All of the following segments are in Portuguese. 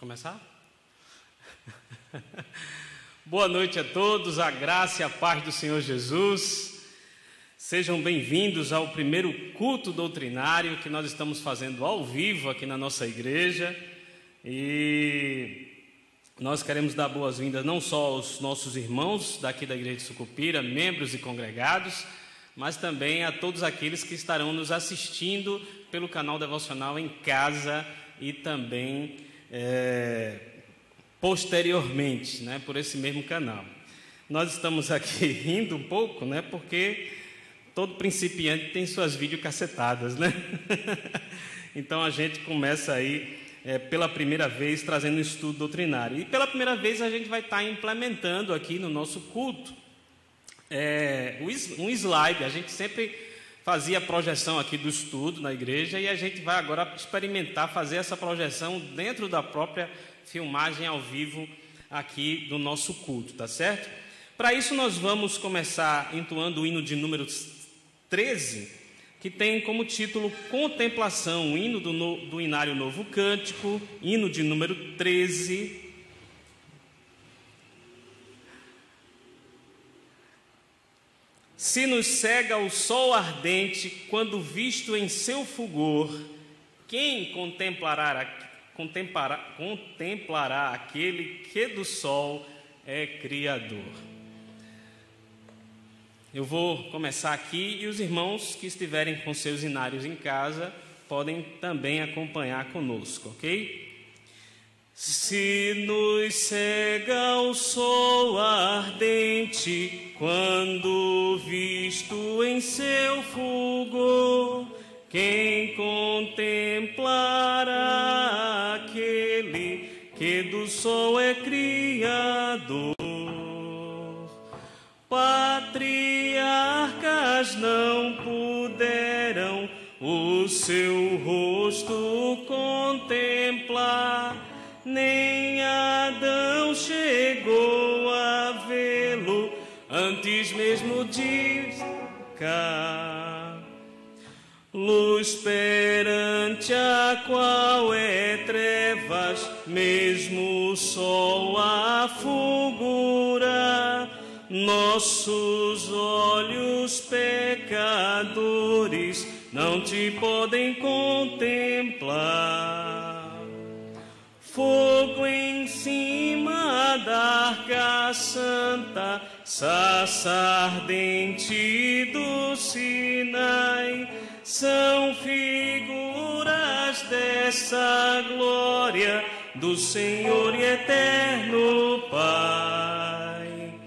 Começar? Boa noite a todos, a graça e a paz do Senhor Jesus. Sejam bem-vindos ao primeiro culto doutrinário que nós estamos fazendo ao vivo aqui na nossa igreja. E nós queremos dar boas-vindas não só aos nossos irmãos daqui da Igreja de Sucupira, membros e congregados, mas também a todos aqueles que estarão nos assistindo pelo canal devocional em casa e também posteriormente, por esse mesmo canal. Nós estamos aqui rindo um pouco, porque todo principiante tem suas videocassetadas, Então a gente começa aí pela primeira vez trazendo um estudo doutrinário. E pela primeira vez a gente vai estar implementando aqui no nosso culto um slide. A gente sempre fazia a projeção aqui do estudo na igreja e a gente vai agora experimentar fazer essa projeção dentro da própria filmagem ao vivo aqui do nosso culto, tá certo? Para isso nós vamos começar entoando o hino de número 13, que tem como título Contemplação, o hino do Inário Novo Cântico, hino de número 13. Se nos cega o sol ardente, quando visto em seu fulgor, quem contemplará aquele que do sol é Criador? Eu vou começar aqui e os irmãos que estiverem com seus inários em casa podem também acompanhar conosco, ok? Se nos cega o sol ardente, quando visto em seu fulgor, quem contemplará aquele que do sol é Criador? Patriarcas não puderam o seu rosto contemplar, nem Adão chegou a vê-lo antes mesmo de cá. Luz perante a qual é trevas, mesmo o sol a fulgurar, nossos olhos pecadores não te podem contemplar. Fogo em cima da arca santa, sarça ardente do Sinai, são figuras dessa glória do Senhor e eterno Pai.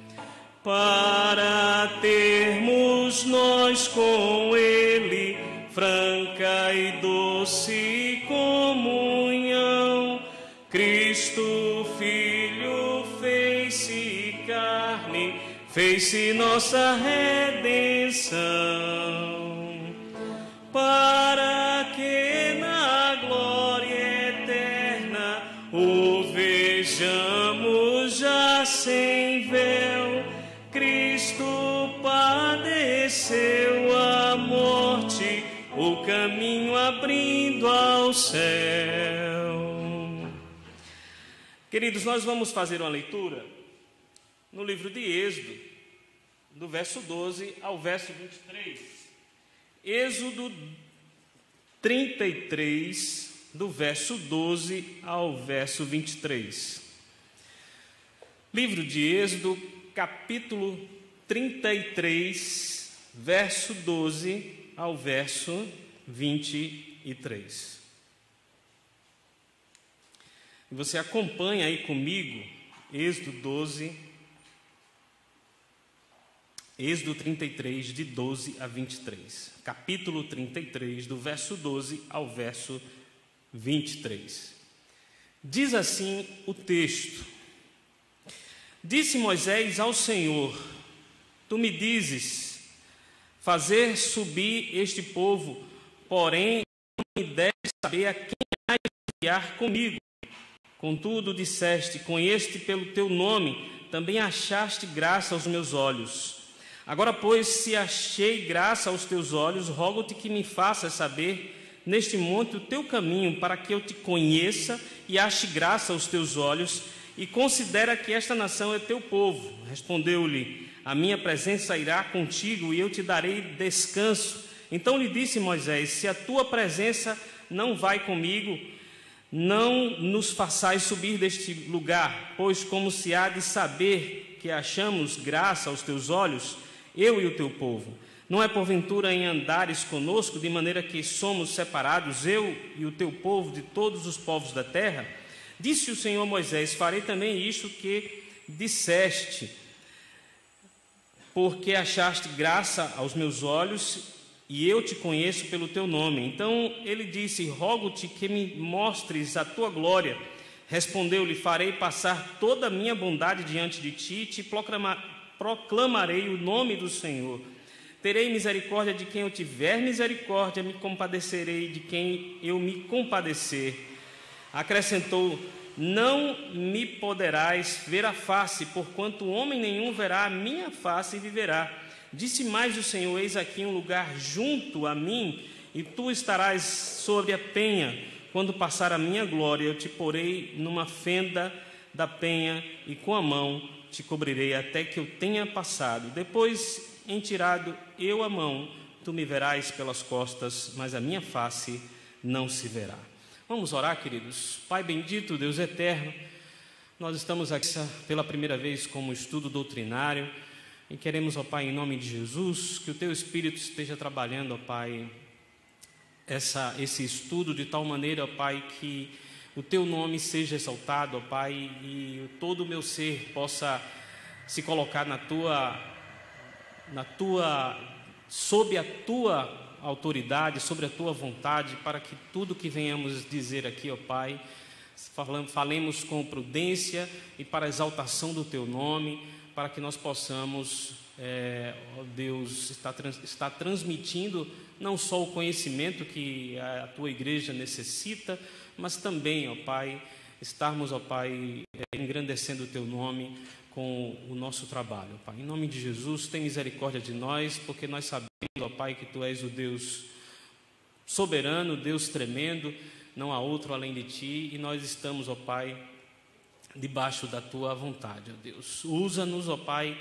Para termos nós com Ele franca e doce comunhão, Cristo Filho fez-se carne, fez-se nossa redenção, para que na glória eterna o vejamos já sem véu. Cristo padeceu a morte, o caminho abrindo ao céu. Queridos, nós vamos fazer uma leitura no livro de Êxodo, do verso 12 ao verso 23. Êxodo 33, do verso 12 ao verso 23. Livro de Êxodo, capítulo 33, verso 12 ao verso 23. Você acompanha aí comigo, Êxodo 33, de 12 a 23. Capítulo 33, do verso 12 ao verso 23. Diz assim o texto: Disse Moisés ao Senhor: Tu me dizes, fazer subir este povo, porém não me deste saber a quem há de enviar comigo. Contudo disseste, conheço-te pelo teu nome, também achaste graça aos meus olhos. Agora, pois, se achei graça aos teus olhos, rogo-te que me faças saber neste monte o teu caminho, para que eu te conheça e ache graça aos teus olhos, e considera que esta nação é teu povo. Respondeu-lhe: a minha presença irá contigo, e eu te darei descanso. Então lhe disse Moisés: se a tua presença não vai comigo, não nos façais subir deste lugar, pois como se há de saber que achamos graça aos teus olhos, eu e o teu povo? Não é porventura em andares conosco, de maneira que somos separados, eu e o teu povo, de todos os povos da terra? Disse o Senhor a Moisés: farei também isto que disseste, porque achaste graça aos meus olhos, e eu te conheço pelo teu nome. Então ele disse: rogo-te que me mostres a tua glória. Respondeu-lhe: farei passar toda a minha bondade diante de ti, e te proclamarei o nome do Senhor. Terei misericórdia de quem eu tiver misericórdia, me compadecerei de quem eu me compadecer. Acrescentou: não me poderás ver a face, porquanto homem nenhum verá a minha face e viverá. Disse mais o Senhor: eis aqui um lugar junto a mim, e tu estarás sobre a penha. Quando passar a minha glória, eu te porei numa fenda da penha, e com a mão te cobrirei até que eu tenha passado. Depois, em tirado eu a mão, tu me verás pelas costas, mas a minha face não se verá. Vamos orar, queridos. Pai bendito, Deus eterno, nós estamos aqui pela primeira vez como estudo doutrinário, e queremos, ó Pai, em nome de Jesus, que o Teu Espírito esteja trabalhando, ó Pai, esse estudo de tal maneira, ó Pai, que o Teu nome seja exaltado, ó Pai, e todo o meu ser possa se colocar sob a Tua autoridade, sobre a Tua vontade, para que tudo que venhamos dizer aqui, ó Pai, falemos com prudência e para a exaltação do Teu nome, para que nós possamos, ó Deus, estar transmitindo não só o conhecimento que a Tua igreja necessita, mas também, ó Pai, estarmos, ó Pai, engrandecendo o Teu nome com o nosso trabalho, Pai. Em nome de Jesus, tem misericórdia de nós, porque nós sabemos, ó Pai, que Tu és o Deus soberano, Deus tremendo, não há outro além de Ti, e nós estamos, ó Pai, debaixo da Tua vontade, ó Deus. Usa-nos, ó Pai,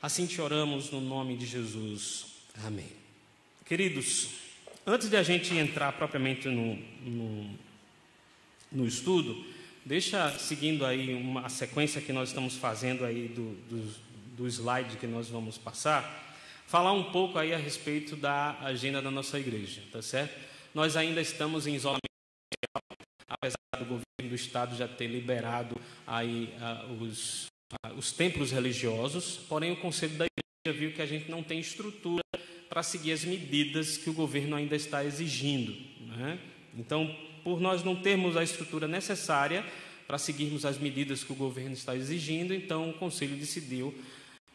assim te oramos no nome de Jesus. Amém. Queridos, antes de a gente entrar propriamente no estudo, deixa, seguindo aí uma sequência que nós estamos fazendo aí do slide que nós vamos passar, falar um pouco aí a respeito da agenda da nossa igreja, tá certo? Nós ainda estamos em isolamento social, apesar do governo do estado já ter liberado aí os templos religiosos, porém o conselho da igreja viu que a gente não tem estrutura para seguir as medidas que o governo ainda está exigindo, né? Então, por nós não termos a estrutura necessária para seguirmos as medidas que o governo está exigindo, então o conselho decidiu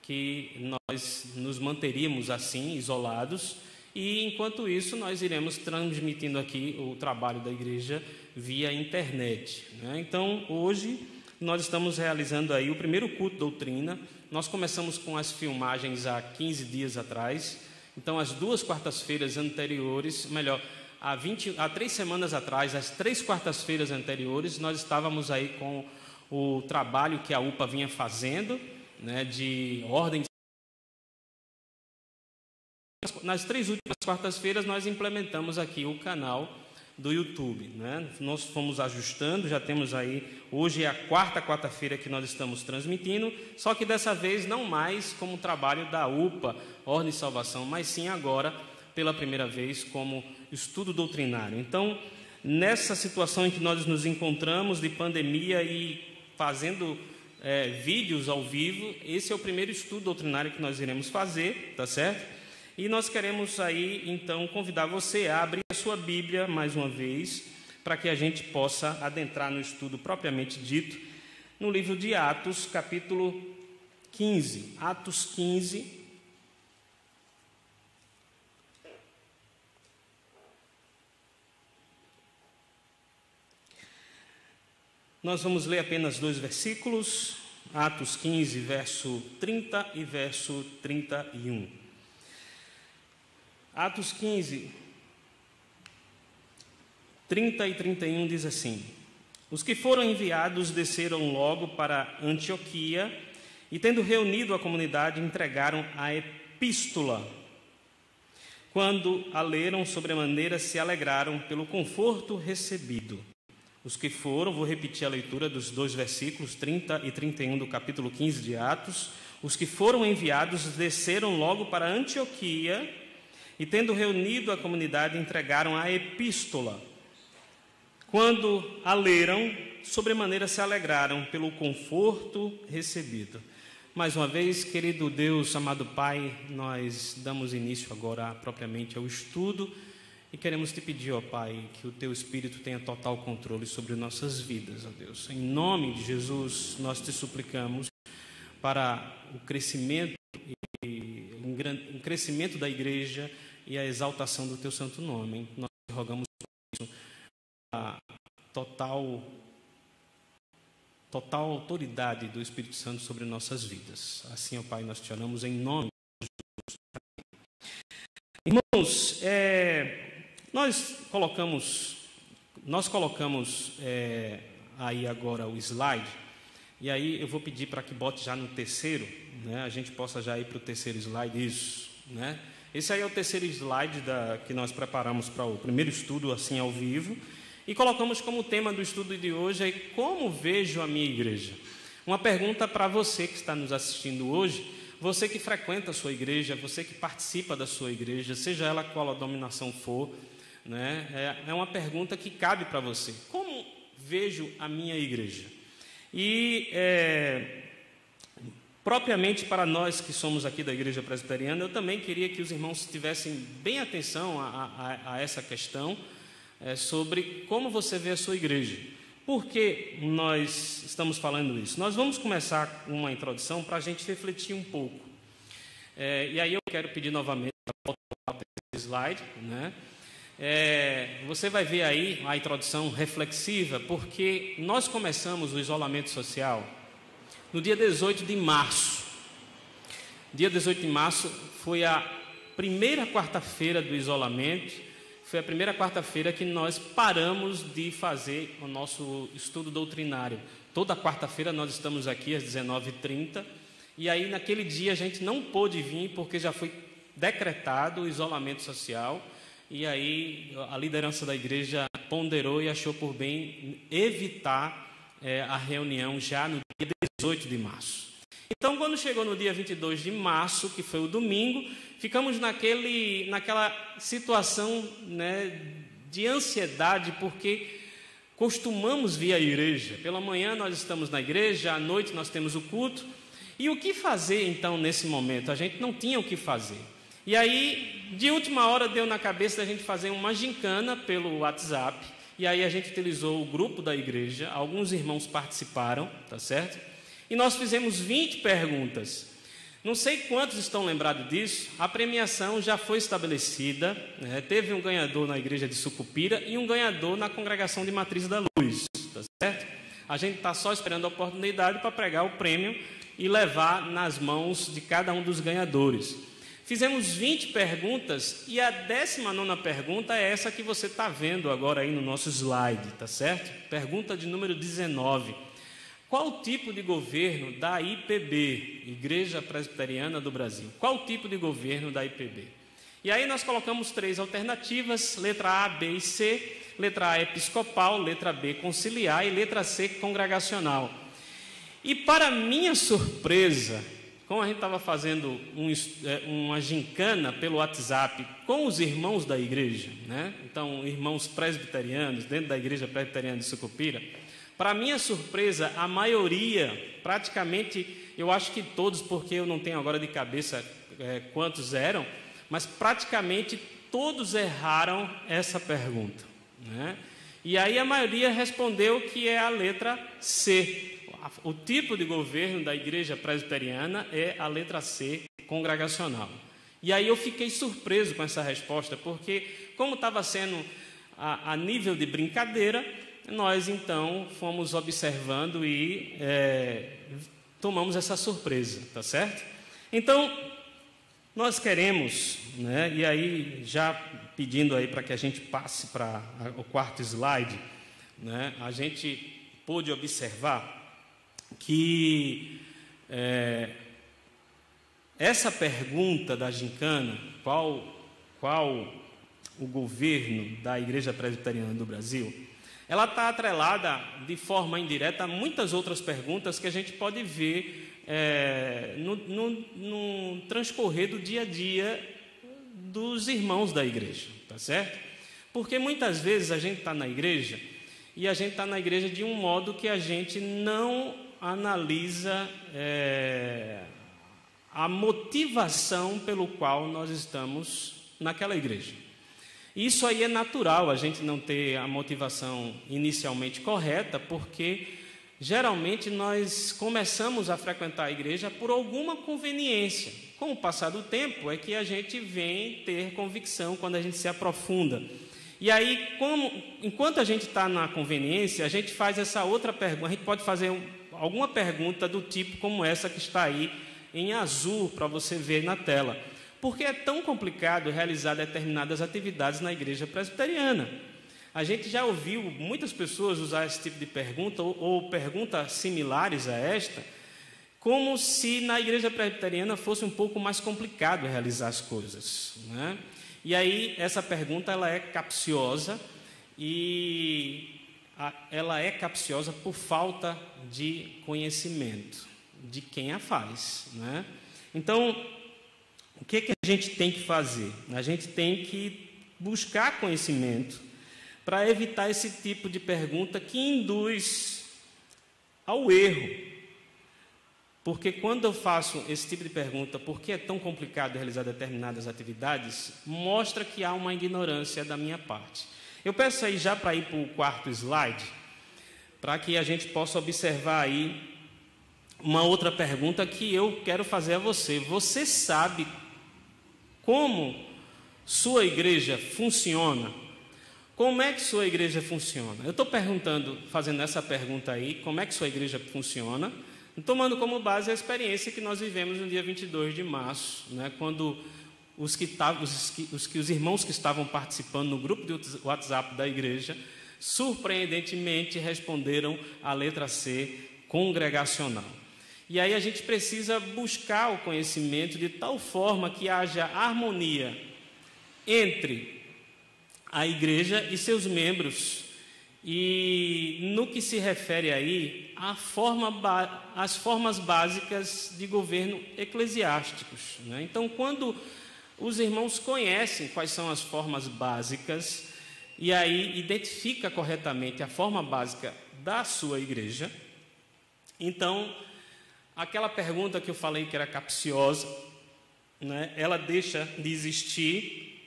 que nós nos manteríamos assim, isolados, e enquanto isso nós iremos transmitindo aqui o trabalho da igreja via internet, né? Então, hoje nós estamos realizando aí o primeiro culto doutrina. Nós começamos com as filmagens há 15 dias atrás, então as 2 quartas-feiras anteriores, há 3 semanas atrás, as 3 quartas-feiras anteriores, nós estávamos aí com o trabalho que a UPA vinha fazendo, né, de ordem. Nas 3 últimas quartas-feiras, nós implementamos aqui o canal do YouTube, né? Nós fomos ajustando, já temos aí, hoje é a 4ª quarta-feira que nós estamos transmitindo, só que dessa vez não mais como trabalho da UPA, Ordem e Salvação, mas sim agora, pela primeira vez, como estudo doutrinário. Então, nessa situação em que nós nos encontramos de pandemia e fazendo vídeos ao vivo, esse é o primeiro estudo doutrinário que nós iremos fazer, tá certo? E nós queremos aí, então, convidar você a abrir a sua Bíblia mais uma vez, para que a gente possa adentrar no estudo propriamente dito, no livro de Atos, capítulo 15. Atos 15. Nós vamos ler apenas 2 versículos, Atos 15, verso 30 e verso 31. Atos 15, 30 e 31 diz assim: Os que foram enviados desceram logo para Antioquia e, tendo reunido a comunidade, entregaram a epístola. Quando a leram, sobremaneira se alegraram pelo conforto recebido. Os que foram, vou repetir a leitura dos 2 versículos, 30 e 31 do capítulo 15 de Atos. Os que foram enviados desceram logo para Antioquia e, tendo reunido a comunidade, entregaram a epístola. Quando a leram, sobremaneira se alegraram pelo conforto recebido. Mais uma vez, querido Deus, amado Pai, nós damos início agora propriamente ao estudo e queremos te pedir, ó Pai, que o teu Espírito tenha total controle sobre nossas vidas, ó Deus. Em nome de Jesus, nós te suplicamos para o crescimento da igreja e a exaltação do teu santo nome. Nós te rogamos por isso, a total autoridade do Espírito Santo sobre nossas vidas. Assim, ó Pai, nós te oramos em nome de Jesus. Irmãos, nós colocamos aí agora o slide, e aí eu vou pedir para que bote já no terceiro, né? A gente possa já ir para o terceiro slide, isso, né? Esse aí é o terceiro slide que nós preparamos para o primeiro estudo, assim, ao vivo. E colocamos como tema do estudo de hoje aí, como vejo a minha igreja? Uma pergunta para você que está nos assistindo hoje, você que frequenta a sua igreja, você que participa da sua igreja, seja ela qual a denominação for, né? É uma pergunta que cabe para você. Como vejo a minha igreja? E propriamente para nós que somos aqui da Igreja Presbiteriana, eu também queria que os irmãos tivessem bem atenção a essa questão, sobre como você vê a sua igreja. Por que nós estamos falando isso? Nós vamos começar com uma introdução para a gente refletir um pouco. E aí eu quero pedir novamente para voltar para esse slide, né? Você vai ver aí a introdução reflexiva, porque nós começamos o isolamento social no dia 18 de março. Dia 18 de março foi a primeira quarta-feira do isolamento. Foi a primeira quarta-feira que nós paramos de fazer o nosso estudo doutrinário. Toda quarta-feira nós estamos aqui às 19h30. E aí naquele dia a gente não pôde vir porque já foi decretado o isolamento social. E aí a liderança da igreja ponderou e achou por bem evitar a reunião já no dia 18 de março. Então, quando chegou no dia 22 de março, que foi o domingo, ficamos naquela situação, né, de ansiedade, porque costumamos vir à igreja. Pela manhã nós estamos na igreja, à noite nós temos o culto. E o que fazer, então, nesse momento? A gente não tinha o que fazer. E aí, de última hora, deu na cabeça da gente fazer uma gincana pelo WhatsApp. E aí a gente utilizou o grupo da igreja, alguns irmãos participaram, tá certo? E nós fizemos 20 perguntas. Não sei quantos estão lembrados disso. A premiação já foi estabelecida, né? Teve um ganhador na igreja de Sucupira e um ganhador na congregação de Matriz da Luz, tá certo? A gente está só esperando a oportunidade para pregar o prêmio e levar nas mãos de cada um dos ganhadores. Fizemos 20 perguntas e a 19ª pergunta é essa que você está vendo agora aí no nosso slide, tá certo? Pergunta de número 19. Qual o tipo de governo da IPB, Igreja Presbiteriana do Brasil? Qual o tipo de governo da IPB? E aí nós colocamos 3 alternativas, letra A, B e C. Letra A episcopal, letra B conciliar e letra C congregacional. E para minha surpresa, como a gente estava fazendo uma gincana pelo WhatsApp com os irmãos da igreja, né? Então, irmãos presbiterianos, dentro da Igreja Presbiteriana de Sucupira, para minha surpresa, a maioria, praticamente, eu acho que todos, porque eu não tenho agora de cabeça quantos eram, mas praticamente todos erraram essa pergunta, né? E aí a maioria respondeu que é a letra C. O tipo de governo da Igreja Presbiteriana é a letra C, congregacional. E aí eu fiquei surpreso com essa resposta, porque como estava sendo a nível de brincadeira, nós então fomos observando e tomamos essa surpresa, tá certo? Então, nós queremos, né, e aí já pedindo aí para que a gente passe para o quarto slide, né, a gente pôde observar que essa pergunta da gincana, qual o governo da Igreja Presbiteriana do Brasil, ela está atrelada de forma indireta a muitas outras perguntas que a gente pode ver no transcorrer do dia a dia dos irmãos da igreja, tá certo? Porque muitas vezes a gente está na igreja e a gente está na igreja de um modo que a gente não analisa a motivação pelo qual nós estamos naquela igreja. Isso aí é natural, a gente não ter a motivação inicialmente correta, porque geralmente nós começamos a frequentar a igreja por alguma conveniência. Com o passar do tempo é que a gente vem ter convicção quando a gente se aprofunda. E aí, enquanto a gente está na conveniência, a gente faz essa outra pergunta, a gente pode fazer alguma pergunta do tipo como essa que está aí em azul para você ver na tela. Por que é tão complicado realizar determinadas atividades na igreja presbiteriana? A gente já ouviu muitas pessoas usar esse tipo de pergunta ou perguntas similares a esta, como se na igreja presbiteriana fosse um pouco mais complicado realizar as coisas, né? E aí essa pergunta ela é capciosa e ela é capciosa por falta de conhecimento de quem a faz, né? Então, o que a gente tem que fazer? A gente tem que buscar conhecimento para evitar esse tipo de pergunta que induz ao erro. Porque quando eu faço esse tipo de pergunta, por que é tão complicado realizar determinadas atividades, mostra que há uma ignorância da minha parte. Eu peço aí já para ir para o quarto slide, para que a gente possa observar aí uma outra pergunta que eu quero fazer a você. Você sabe como sua igreja funciona? Como é que sua igreja funciona? Eu estou fazendo essa pergunta aí, como é que sua igreja funciona? Tomando como base a experiência que nós vivemos no dia 22 de março, né, quando os irmãos que estavam participando no grupo de WhatsApp da igreja, surpreendentemente responderam a letra C, congregacional. E aí a gente precisa buscar o conhecimento de tal forma que haja harmonia entre a igreja e seus membros. E no que se refere aí às formas básicas de governo eclesiásticos, né? Então, quando os irmãos conhecem quais são as formas básicas e aí identifica corretamente a forma básica da sua igreja, então aquela pergunta que eu falei que era capciosa, né, ela deixa de existir,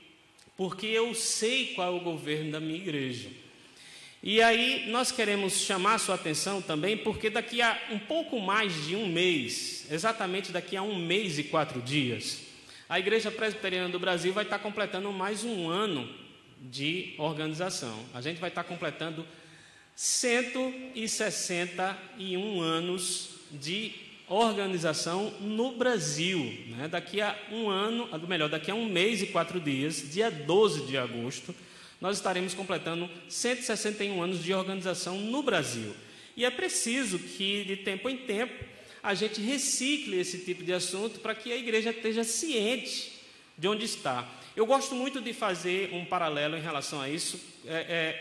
porque eu sei qual é o governo da minha igreja. E aí nós queremos chamar a sua atenção também, porque daqui a um pouco mais de um mês, exatamente daqui a 1 mês e 4 dias, a Igreja Presbiteriana do Brasil vai estar completando mais um ano de organização. A gente vai estar completando 161 anos de organização no Brasil, né? Daqui a daqui a 1 mês e 4 dias, dia 12 de agosto, nós estaremos completando 161 anos de organização no Brasil. E é preciso que, de tempo em tempo, a gente recicle esse tipo de assunto para que a igreja esteja ciente de onde está. Eu gosto muito de fazer um paralelo em relação a isso,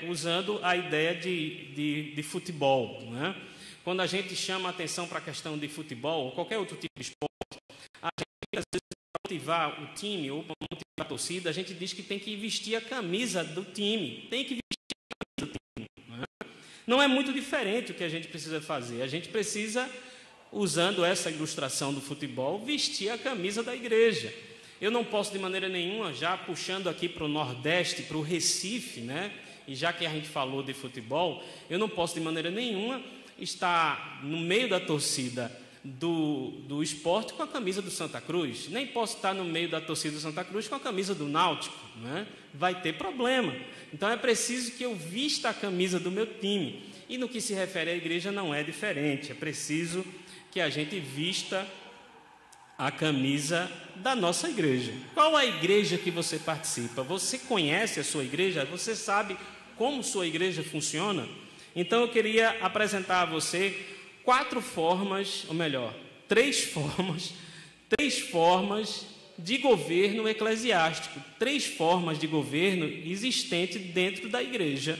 usando a ideia de futebol, né? Quando a gente chama a atenção para a questão de futebol ou qualquer outro tipo de esporte, a gente, às vezes, para motivar o time ou para motivar a torcida, a gente diz que tem que vestir a camisa do time, tem que vestir a camisa do time, né? Não é muito diferente o que a gente precisa fazer. A gente precisa, usando essa ilustração do futebol, vestir a camisa da igreja. Eu não posso de maneira nenhuma, já puxando aqui para o Nordeste, para o Recife, né? E já que a gente falou de futebol, eu não posso de maneira nenhuma estar no meio da torcida do esporte com a camisa do Santa Cruz, nem posso estar no meio da torcida do Santa Cruz com a camisa do Náutico, né? Vai ter problema. Então é preciso que eu vista a camisa do meu time. E no que se refere à igreja não é diferente, é preciso que a gente vista a camisa da nossa igreja. Qual a igreja que você participa? Você conhece a sua igreja? Você sabe como sua igreja funciona? Então eu queria apresentar a você três formas de governo eclesiástico, três formas de governo existentes dentro da igreja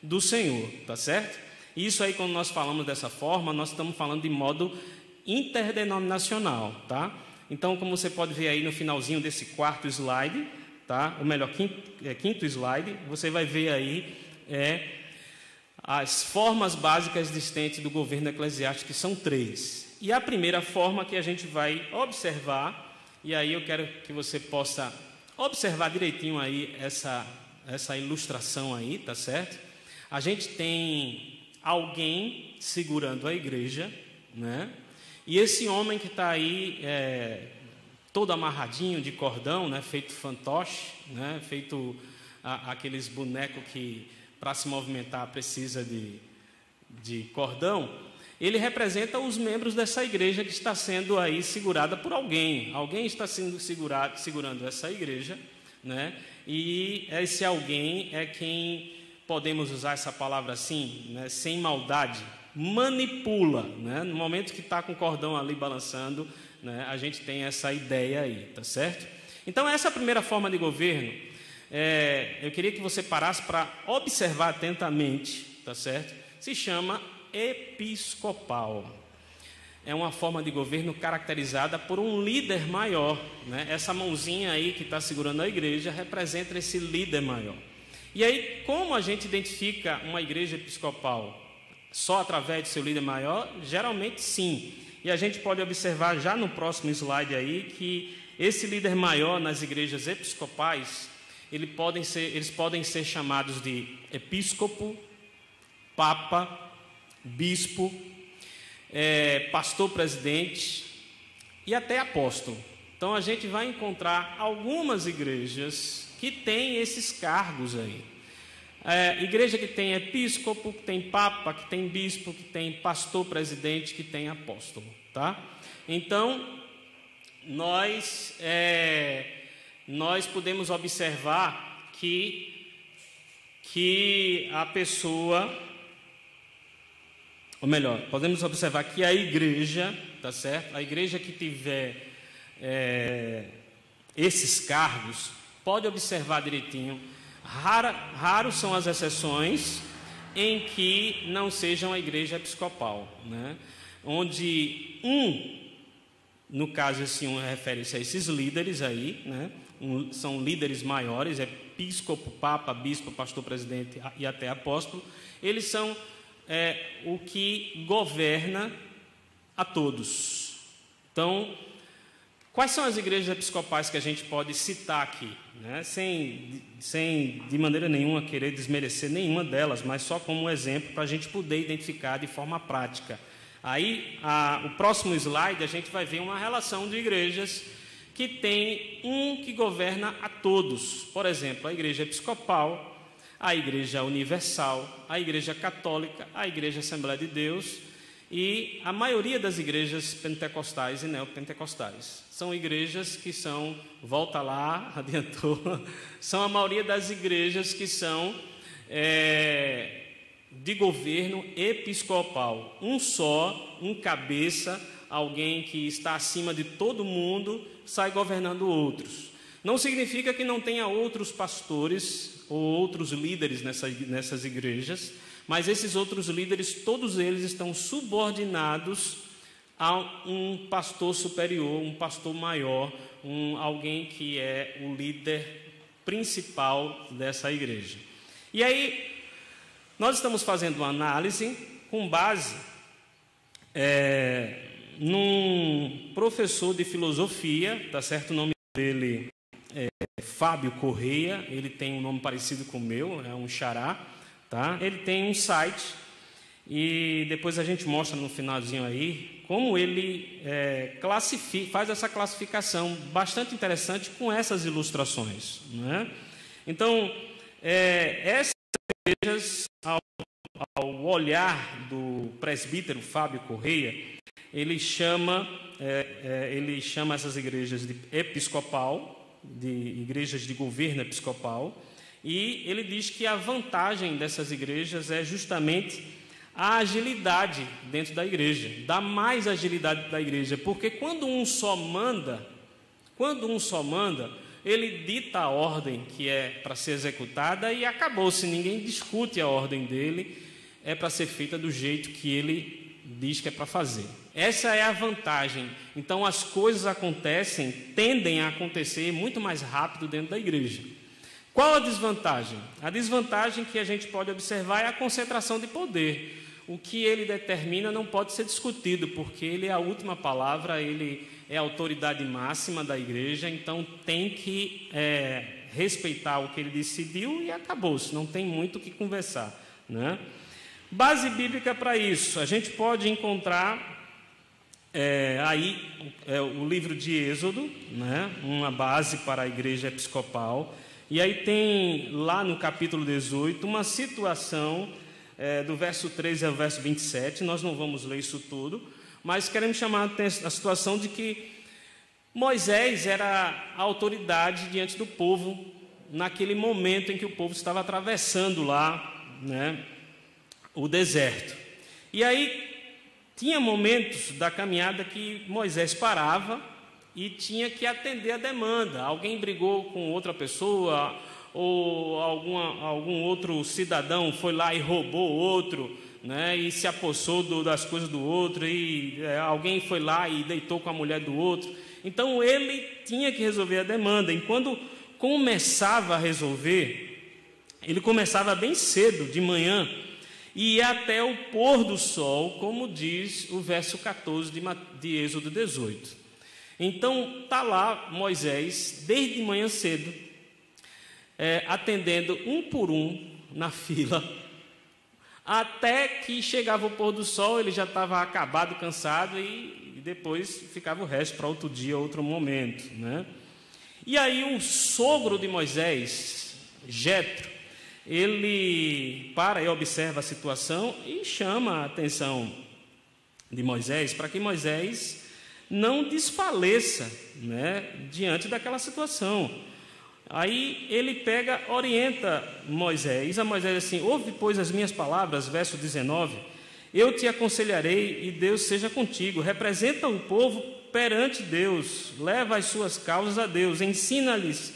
do Senhor, tá certo? Isso aí, quando nós falamos dessa forma, nós estamos falando de modo interdenominacional, tá? Então, como você pode ver aí no finalzinho desse quarto slide, tá? Ou melhor, quinto slide, você vai ver aí as formas básicas existentes do governo eclesiástico, que são três. E a primeira forma que a gente vai observar, e aí eu quero que você possa observar direitinho aí essa ilustração aí, tá certo? A gente tem alguém segurando a igreja, né? E esse homem que está aí todo amarradinho de cordão, né? Feito fantoche, né? Feito aqueles bonecos que para se movimentar precisa de cordão. Ele representa os membros dessa igreja que está sendo aí segurada por alguém. Alguém está sendo segurando essa igreja, né? E esse alguém é quem, podemos usar essa palavra assim, né? Sem maldade, manipula, né? No momento que está com o cordão ali balançando, né? A gente tem essa ideia aí, tá certo? Então essa é a primeira forma de governo. Eu queria que você parasse para observar atentamente, tá certo? Se chama episcopal. É uma forma de governo caracterizada por um líder maior, né? Essa mãozinha aí que está segurando a igreja representa esse líder maior. E aí, como a gente identifica uma igreja episcopal? Só através do seu líder maior? Geralmente sim. E a gente pode observar já no próximo slide aí que esse líder maior nas igrejas episcopais, eles podem ser chamados de episcopo, papa, bispo, pastor presidente e até apóstolo. Então a gente vai encontrar algumas igrejas que têm esses cargos aí. Igreja que tem episcopo, que tem papa, que tem bispo, que tem pastor presidente, que tem apóstolo, tá? Então nós podemos observar que a pessoa, ou melhor, podemos observar que a igreja, tá certo? A igreja que tiver esses cargos, pode observar direitinho. Raros são as exceções em que não sejam a igreja episcopal, né? Onde no caso esse refere-se a esses líderes aí, né? São líderes maiores, episcopo, papa, bispo, pastor presidente e até apóstolo. Eles são o que governa a todos. Então, quais são as igrejas episcopais que a gente pode citar aqui, né? Sem de maneira nenhuma querer desmerecer nenhuma delas, mas só como um exemplo para a gente poder identificar de forma prática. Aí, o próximo slide, a gente vai ver uma relação de igrejas que tem que governa a todos. Por exemplo, a igreja episcopal, a Igreja Universal, a Igreja Católica, a Igreja Assembleia de Deus e a maioria das igrejas pentecostais e neopentecostais. São igrejas que são, volta lá, adiantou, são a maioria das igrejas que são de governo episcopal. Um cabeça, alguém que está acima de todo mundo, sai governando outros. Não significa que não tenha outros pastores ou outros líderes nessas igrejas, mas esses outros líderes, todos eles estão subordinados a um pastor superior, um pastor maior, alguém que é o líder principal dessa igreja. E aí, nós estamos fazendo uma análise com base num professor de filosofia, tá certo? O nome dele é Fábio Correia, ele tem um nome parecido com o meu, é um xará, tá? Ele tem um site e depois a gente mostra no finalzinho aí como ele faz essa classificação bastante interessante com essas ilustrações, né? Então, essas igrejas, ao olhar do presbítero Fábio Correia, ele chama essas igrejas de episcopal, de igrejas de governo episcopal, E ele diz que a vantagem dessas igrejas é justamente a agilidade dentro da igreja, dá mais agilidade da igreja, porque quando um só manda, ele dita a ordem que é para ser executada e acabou-se, ninguém discute a ordem dele, é para ser feita do jeito que ele diz que é para fazer. Essa é a vantagem. Então as coisas tendem a acontecer muito mais rápido dentro da igreja. Qual a desvantagem? A desvantagem que a gente pode observar é a concentração de poder. O que ele determina não pode ser discutido, porque ele é a última palavra, ele é a autoridade máxima da igreja, então tem que respeitar o que ele decidiu e acabou-se, não tem muito o que conversar, né? Base bíblica para isso, a gente pode encontrar o livro de Êxodo, né? Uma base para a igreja episcopal, e aí tem lá no capítulo 18 uma situação do verso 13 ao verso 27, nós não vamos ler isso tudo, mas queremos chamar a situação de que Moisés era a autoridade diante do povo naquele momento em que o povo estava atravessando lá, né, o deserto. E aí tinha momentos da caminhada que Moisés parava e tinha que atender a demanda. Alguém brigou com outra pessoa, ou algum outro cidadão foi lá e roubou outro, né, e se apossou das coisas do outro, e alguém foi lá e deitou com a mulher do outro. Então ele tinha que resolver a demanda, e quando começava a resolver, ele começava bem cedo, de manhã, e ia até o pôr do sol, como diz o verso 14 de Êxodo 18. Então está lá Moisés, desde manhã cedo, atendendo um por um na fila, até que chegava o pôr do sol, ele já estava acabado, cansado, e depois ficava o resto para outro dia, outro momento, né? E aí o sogro de Moisés, Jetro, ele para e observa a situação e chama a atenção de Moisés para que Moisés não desfaleça, né, diante daquela situação. Aí ele orienta Moisés, a Moisés assim: ouve, pois, as minhas palavras, verso 19, eu te aconselharei e Deus seja contigo, representa o povo perante Deus, leva as suas causas a Deus, ensina-lhes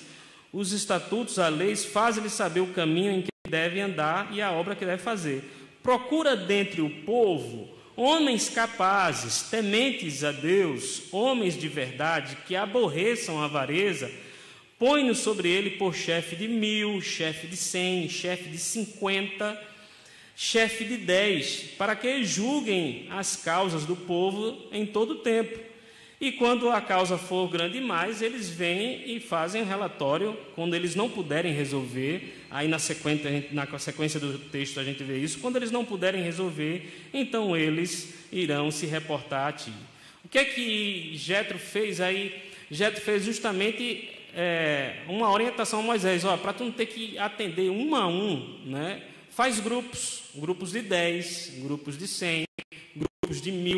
os estatutos, as leis, faz-lhes saber o caminho em que deve andar e a obra que deve fazer. Procura dentre o povo homens capazes, tementes a Deus, homens de verdade, que aborreçam a avareza. Põe-no sobre ele por chefe de 1000, chefe de 100, chefe de 50, chefe de 10, para que julguem as causas do povo em todo o tempo. E quando a causa for grande demais, eles vêm e fazem um relatório. Quando eles não puderem resolver, aí na sequência do texto a gente vê isso, quando eles não puderem resolver, então eles irão se reportar a ti. O que é que Jetro fez aí? Jetro fez justamente uma orientação a Moisés: para tu não ter que atender um a um, né? Faz grupos de 10, grupos de 100, grupos de 1000,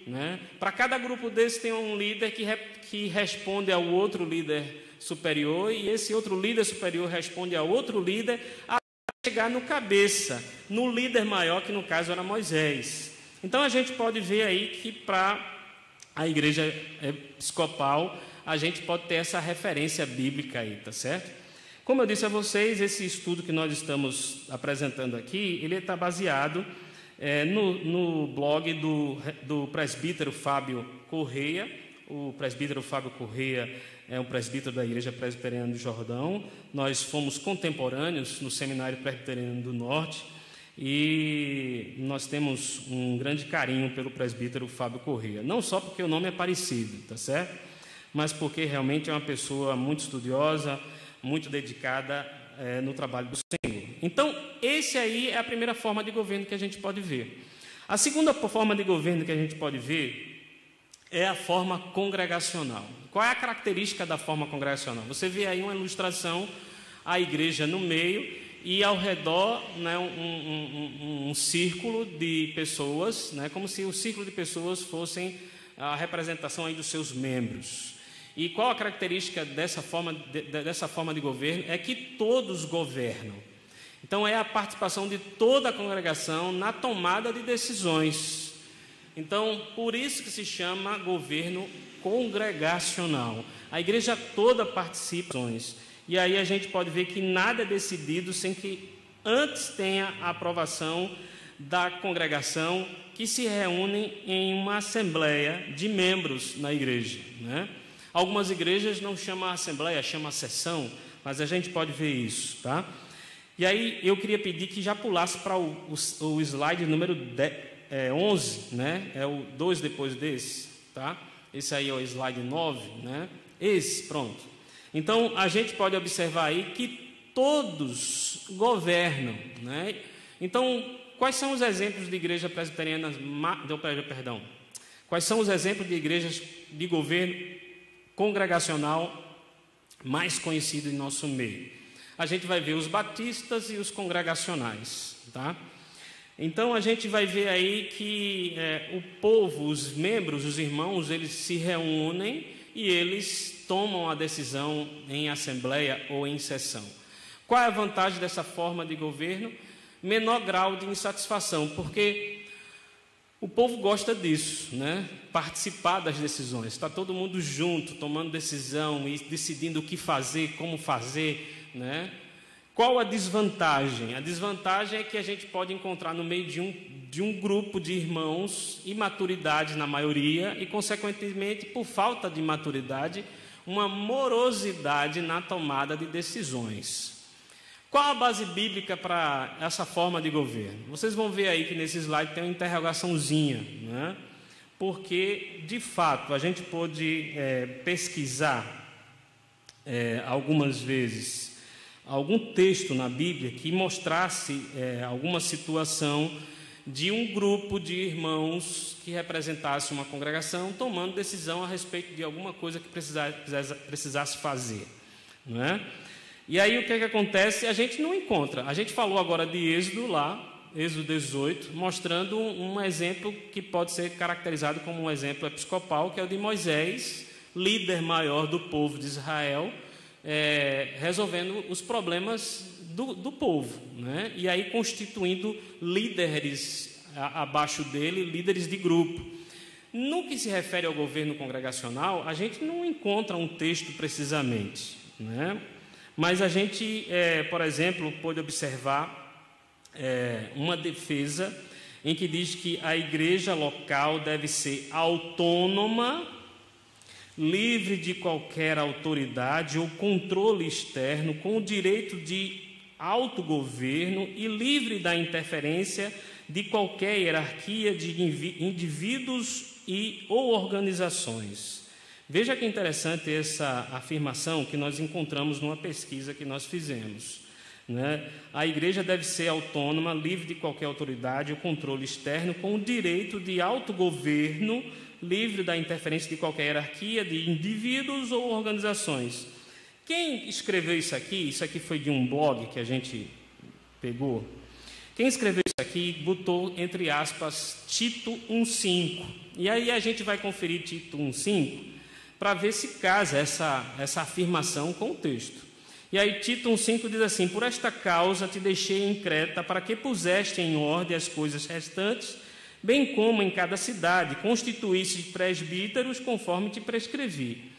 né? Para cada grupo desse tem um líder que responde ao outro líder superior, e esse outro líder superior responde ao outro líder, até chegar no cabeça, no líder maior, que no caso era Moisés. Então a gente pode ver aí que para a igreja episcopal a gente pode ter essa referência bíblica aí, tá certo? Como eu disse a vocês, esse estudo que nós estamos apresentando aqui, ele está baseado no blog do presbítero Fábio Correia. O presbítero Fábio Correia é um presbítero da Igreja Presbiteriana do Jordão. Nós fomos contemporâneos no Seminário Presbiteriano do Norte e nós temos um grande carinho pelo presbítero Fábio Correia. Não só porque o nome é parecido, tá certo? Mas porque realmente é uma pessoa muito estudiosa, muito dedicada no trabalho do Senhor. Então, esse aí é a primeira forma de governo que a gente pode ver. A segunda forma de governo que a gente pode ver é a forma congregacional. Qual é a característica da forma congregacional? Você vê aí uma ilustração, a igreja no meio e ao redor, né, um círculo de pessoas, né, como se o círculo de pessoas fossem a representação aí dos seus membros. E qual a característica dessa forma de governo? É que todos governam. Então, é a participação de toda a congregação na tomada de decisões. Então, por isso que se chama governo congregacional. A igreja toda participa. E aí a gente pode ver que nada é decidido sem que antes tenha a aprovação da congregação, que se reúne em uma assembleia de membros na igreja, né? Algumas igrejas não chamam assembleia, chamam sessão, mas a gente pode ver isso, tá? E aí eu queria pedir que já pulasse para o slide número 11, né? É o 2 depois desse, tá? Esse aí é o slide 9, né? Esse, pronto. Então, a gente pode observar aí que todos governam, né? Então, quais são os exemplos de igrejas presbiterianas, quais são os exemplos de igrejas de governo congregacional mais conhecidos em nosso meio? A gente vai ver os batistas e os congregacionais, tá? Então, a gente vai ver aí que o povo, os membros, os irmãos, eles se reúnem e eles tomam a decisão em assembleia ou em sessão. Qual é a vantagem dessa forma de governo? Menor grau de insatisfação, porque o povo gosta disso, né? Participar das decisões. Está todo mundo junto, tomando decisão e decidindo o que fazer, como fazer, né? Qual a desvantagem? A desvantagem é que a gente pode encontrar no meio de um grupo de irmãos imaturidade na maioria e, consequentemente, por falta de maturidade, uma morosidade na tomada de decisões. Qual a base bíblica para essa forma de governo? Vocês vão ver aí que nesse slide tem uma interrogaçãozinha, né? Porque, de fato, a gente pôde pesquisar algumas vezes algum texto na Bíblia que mostrasse alguma situação de um grupo de irmãos que representasse uma congregação tomando decisão a respeito de alguma coisa que precisasse fazer, não é? E aí o que acontece? A gente não encontra. A gente falou agora de Êxodo lá, Êxodo 18, mostrando um exemplo que pode ser caracterizado como um exemplo episcopal, que é o de Moisés, líder maior do povo de Israel, resolvendo os problemas do povo, né? E aí constituindo líderes abaixo dele, líderes de grupo. No que se refere ao governo congregacional, a gente não encontra um texto precisamente, né? Mas a gente, por exemplo, pode observar uma defesa em que diz que a igreja local deve ser autônoma, livre de qualquer autoridade ou controle externo, com o direito de autogoverno e livre da interferência de qualquer hierarquia de indivíduos ou organizações. Veja que interessante essa afirmação que nós encontramos numa pesquisa que nós fizemos, né? A igreja deve ser autônoma, livre de qualquer autoridade ou controle externo, com o direito de autogoverno, livre da interferência de qualquer hierarquia de indivíduos ou organizações. Quem escreveu isso aqui foi de um blog que a gente pegou. Quem escreveu isso aqui botou, entre aspas, Tito 1,5. E aí a gente vai conferir Tito 1,5 para ver se casa essa afirmação com o texto. E aí Tito 1,5 diz assim: por esta causa te deixei em Creta, para que puseste em ordem as coisas restantes, bem como em cada cidade constituísse presbíteros conforme te prescrevi.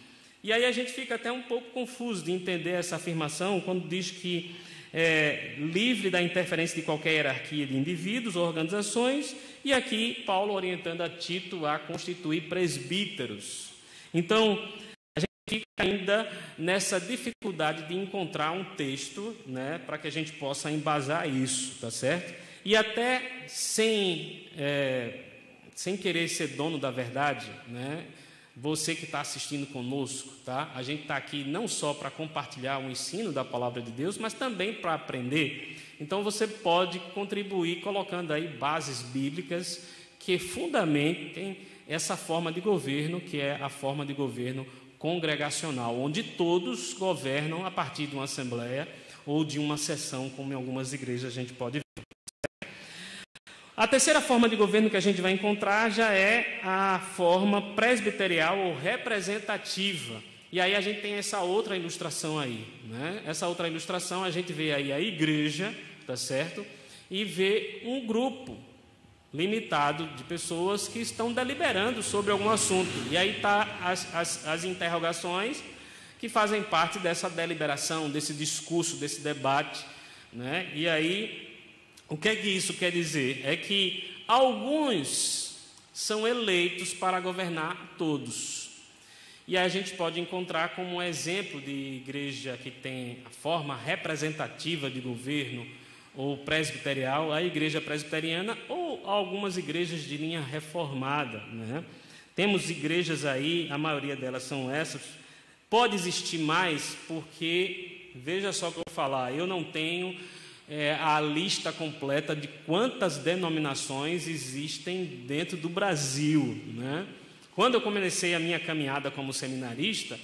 E aí a gente fica até um pouco confuso de entender essa afirmação quando diz que livre da interferência de qualquer hierarquia de indivíduos ou organizações, e aqui Paulo orientando a Tito a constituir presbíteros. Então, a gente fica ainda nessa dificuldade de encontrar um texto, né, para que a gente possa embasar isso, tá certo? E até sem querer ser dono da verdade, né, você que está assistindo conosco, tá? A gente está aqui não só para compartilhar o ensino da palavra de Deus, mas também para aprender. Então, você pode contribuir colocando aí bases bíblicas que fundamentem essa forma de governo, que é a forma de governo congregacional, onde todos governam a partir de uma assembleia ou de uma sessão, como em algumas igrejas a gente pode ver. A terceira forma de governo que a gente vai encontrar já é a forma presbiterial ou representativa. E aí a gente tem essa outra ilustração aí, né? Essa outra ilustração a gente vê aí a igreja, tá certo? E vê um grupo limitado de pessoas que estão deliberando sobre algum assunto. E aí tá as interrogações que fazem parte dessa deliberação, desse discurso, desse debate, né? E aí, o que é que isso quer dizer? É que alguns são eleitos para governar todos. E a gente pode encontrar como um exemplo de igreja que tem a forma representativa de governo ou presbiterial, a igreja presbiteriana ou algumas igrejas de linha reformada, né? Temos igrejas aí, a maioria delas são essas. Pode existir mais, porque, veja só o que eu vou falar, eu não tenho a lista completa de quantas denominações existem dentro do Brasil, né? Quando eu comecei a minha caminhada como seminarista,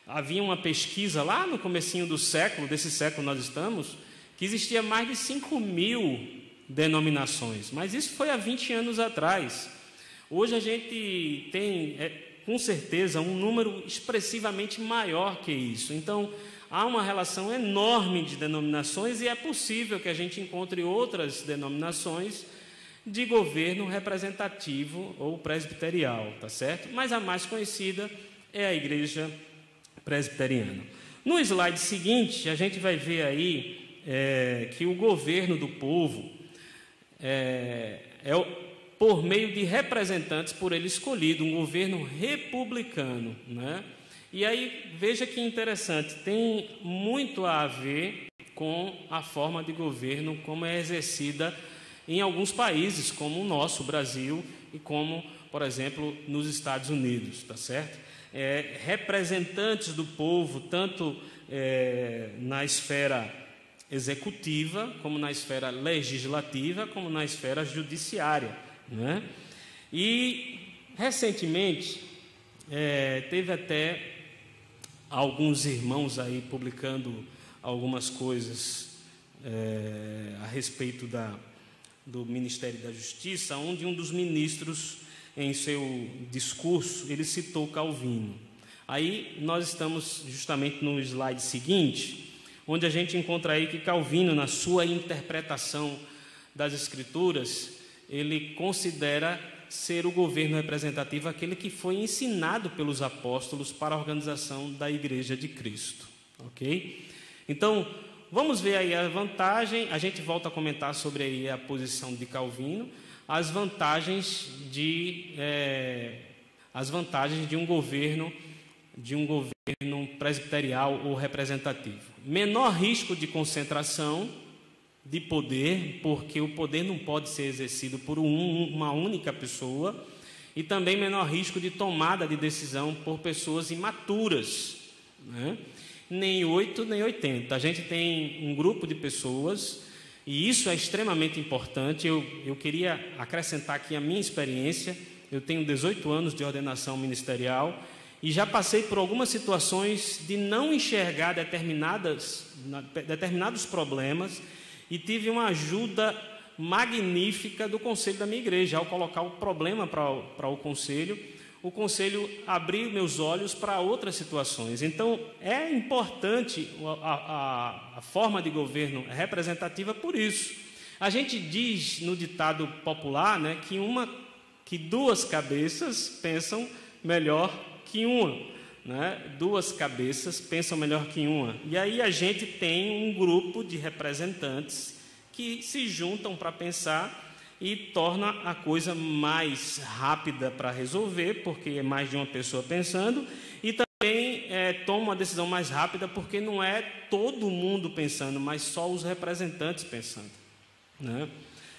havia uma pesquisa lá no comecinho do século, desse século nós estamos, que existia mais de 5.000 denominações, mas isso foi há 20 anos atrás. Hoje a gente tem, com certeza, um número expressivamente maior que isso. Então, há uma relação enorme de denominações e é possível que a gente encontre outras denominações de governo representativo ou presbiterial, tá certo? Mas a mais conhecida é a igreja presbiteriana. No slide seguinte, a gente vai ver aí que o governo do povo por meio de representantes por ele escolhido, um governo republicano, né? E aí, veja que interessante, tem muito a ver com a forma de governo como é exercida em alguns países, como o nosso, o Brasil, e como, por exemplo, nos Estados Unidos, tá certo? Representantes do povo, tanto na esfera executiva, como na esfera legislativa, como na esfera judiciária, né? E, recentemente, teve até alguns irmãos aí publicando algumas coisas a respeito do Ministério da Justiça, onde um dos ministros, em seu discurso, ele citou Calvino. Aí nós estamos justamente no slide seguinte, onde a gente encontra aí que Calvino, na sua interpretação das Escrituras, ele considera ser o governo representativo aquele que foi ensinado pelos apóstolos para a organização da Igreja de Cristo, ok? Então, vamos ver aí a vantagem, a gente volta a comentar sobre aí a posição de Calvino, as vantagens de um governo presbiterial ou representativo. Menor risco de concentração de poder, porque o poder não pode ser exercido por uma única pessoa, e também menor risco de tomada de decisão por pessoas imaturas, né? Nem 8, nem 80. A gente tem um grupo de pessoas, e isso é extremamente importante. Eu queria acrescentar aqui a minha experiência. Eu tenho 18 anos de ordenação ministerial, e já passei por algumas situações de não enxergar determinados problemas, e tive uma ajuda magnífica do conselho da minha igreja. Ao colocar o problema para o conselho abriu meus olhos para outras situações. Então, é importante a forma de governo representativa por isso. A gente diz no ditado popular, né, que duas cabeças pensam melhor que uma, né? Duas cabeças pensam melhor que uma. E aí a gente tem um grupo de representantes que se juntam para pensar e torna a coisa mais rápida para resolver, porque é mais de uma pessoa pensando, e também toma uma decisão mais rápida, porque não é todo mundo pensando, mas só os representantes pensando, né?